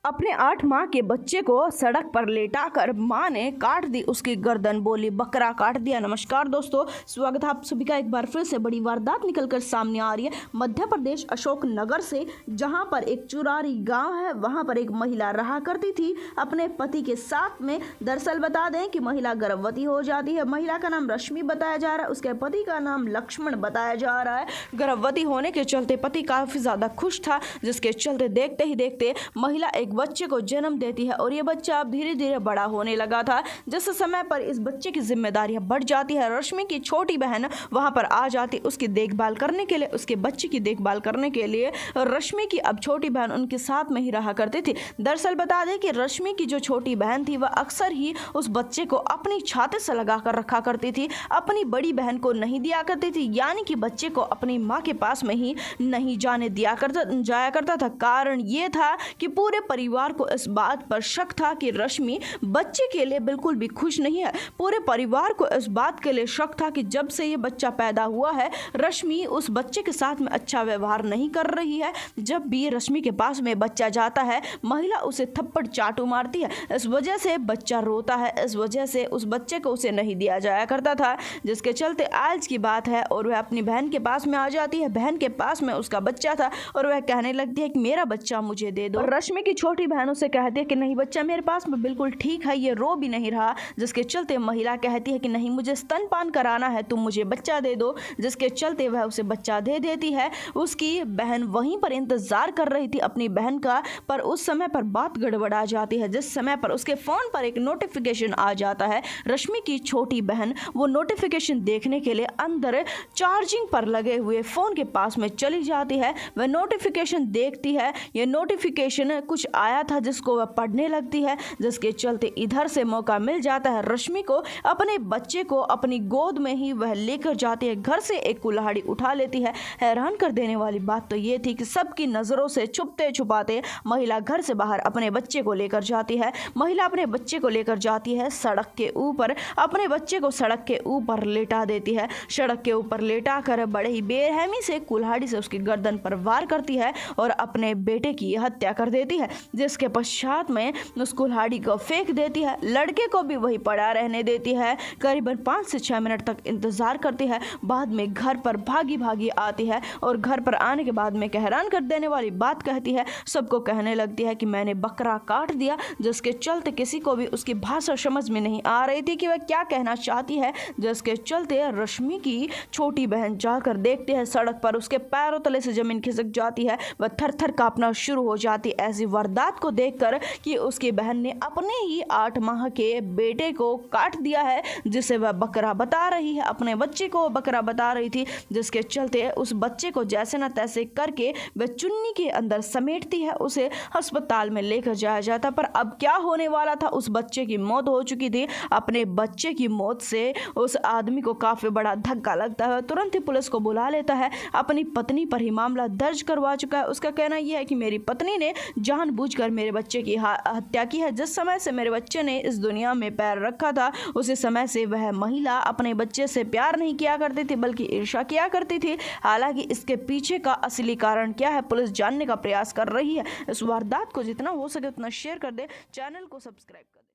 अपने 8 माह के बच्चे को सड़क पर लेटाकर मां ने काट दी उसकी गर्दन, बोली बकरा काट दिया। नमस्कार दोस्तों, स्वागत है आप सभी का एक बार फिर से। बड़ी वारदात निकलकर सामने आ रही है मध्य प्रदेश अशोक नगर से, जहां पर एक चुरारी गांव है। वहां पर एक महिला रहा करती थी अपने पति के साथ में। दरअसल बता दें कि महिला गर्भवती हो जाती है। महिला का नाम रश्मि बताया जा रहा है, उसके पति का नाम लक्ष्मण बताया जा रहा है। गर्भवती होने के चलते पति काफी ज्यादा खुश था, जिसके चलते देखते ही देखते महिला एक बच्चे को जन्म देती है और ये बच्चा अब धीरे धीरे बड़ा होने लगा था। जिस समय पर इस बच्चे की जिम्मेदारियां बढ़ जाती है, रश्मि की छोटी बहन वहां पर आ जाती उसकी देखभाल करने के लिए, उसके बच्चे की देखभाल करने के लिए। रश्मि की अब छोटी बहन उनके साथ में ही रहा करती थी। दरअसल बता दें कि रश्मि की जो छोटी बहन थी वह अक्सर ही उस बच्चे को अपनी छाती से लगा कर रखा करती थी, अपनी बड़ी बहन को नहीं दिया करती थी, यानी कि बच्चे को अपनी माँ के पास में ही नहीं जाया करता था। कारण ये था कि पूरे परिवार को इस बात पर शक था कि रश्मि बच्चे के लिए बिल्कुल भी खुश नहीं है। पूरे परिवार को इस बात के लिए शक था कि जब से ये बच्चा पैदा हुआ है, रश्मि उस बच्चे के साथ में अच्छा व्यवहार नहीं कर रही है। जब भी रश्मि के पास में बच्चा जाता है, महिला उसे थप्पड़ चाटू मारती है। इस वजह से बच्चा रोता है, इस वजह से उस बच्चे को उसे नहीं दिया जाया करता था। जिसके चलते आज की बात है और वह अपनी बहन के पास में आ जाती है। बहन के पास में उसका बच्चा था और वह कहने लगती है कि मेरा बच्चा मुझे दे दो। रश्मि की छोटी बहन उसे कहती है कि नहीं, बच्चा मेरे पास में बिल्कुल ठीक है, ये रो भी नहीं रहा। जिसके चलते महिला कहती है कि नहीं, मुझे स्तनपान कराना है, तुम मुझे बच्चा दे दो। जिसके चलते वह उसे बच्चा दे देती है। उसकी बहन वहीं पर इंतजार कर रही थी अपनी बहन का, पर उस समय पर बात गड़बड़ा जाती है। जिस समय पर उसके फोन पर एक नोटिफिकेशन आ जाता है, रश्मि की छोटी बहन वो नोटिफिकेशन देखने के लिए अंदर चार्जिंग पर लगे हुए फोन के पास में चली जाती है। वह नोटिफिकेशन देखती है, यह नोटिफिकेशन कुछ आया था जिसको वह पढ़ने लगती है। जिसके चलते इधर से मौका मिल जाता है रश्मि को, अपने बच्चे को अपनी गोद में ही वह लेकर जाती है। घर से एक कुल्हाड़ी उठा लेती है। हैरान कर देने वाली बात तो ये थी कि सबकी नजरों से छुपते छुपाते महिला घर से बाहर अपने बच्चे को लेकर जाती है। महिला अपने बच्चे को लेकर जाती है सड़क के ऊपर, अपने बच्चे को सड़क के ऊपर लेटा देती है। सड़क के ऊपर लेटा कर बड़े ही बेरहमी से कुल्हाड़ी से उसकी गर्दन पर वार करती है और अपने बेटे की हत्या कर देती है। जिसके पश्चात में उस कुल्हाड़ी को फेंक देती है। लड़के को भी वही पड़ा रहने देती है। करीबन 5 से 6 मिनट तक इंतजार करती है। बाद में घर पर भागी भागी आती है और घर पर आने के बाद में हैरान कर देने वाली बात कहती है। सबको कहने लगती है कि मैंने बकरा काट दिया। जिसके चलते किसी को भी उसकी भाषा समझ में नहीं आ रही थी कि वह क्या कहना चाहती है। जिसके चलते रश्मि की छोटी बहन जाकर देखती है सड़क पर उसके पैरों तले से जमीन खिसक जाती है। वह थर थर कांपना शुरू हो जाती है ऐसी वारदात को देखकर कि उसकी बहन ने अपने ही 8 माह के बेटे को काट दिया है, जिसे वह बकरा बता रही है। अपने बच्चे को बकरा बता रही थी। जिसके चलते उस बच्चे को जैसे न तैसे करके वह चुन्नी के अंदर समेटती है। उसे अस्पताल में लेकर जाया जाता, पर अब क्या होने वाला था, उस बच्चे की मौत हो चुकी थी। अपने बच्चे की मौत से उस आदमी को काफी बड़ा धक्का लगता है। तुरंत ही पुलिस को बुला लेता है। अपनी पत्नी पर ही मामला दर्ज करवा चुका है। उसका कहना यह है कि मेरी पत्नी ने जानबूझकर मेरे बच्चे की हत्या की है। जिस समय से मेरे बच्चे ने इस दुनिया में पैर रखा था, उसी समय से वह महिला अपने बच्चे से प्यार नहीं किया करती थी, बल्कि ईर्ष्या किया करती थी। हालांकि इसके पीछे का असली कारण क्या है, पुलिस जानने का प्रयास कर रही है। इस वारदात को जितना हो सके उतना शेयर कर दे, चैनल को सब्सक्राइब कर दे।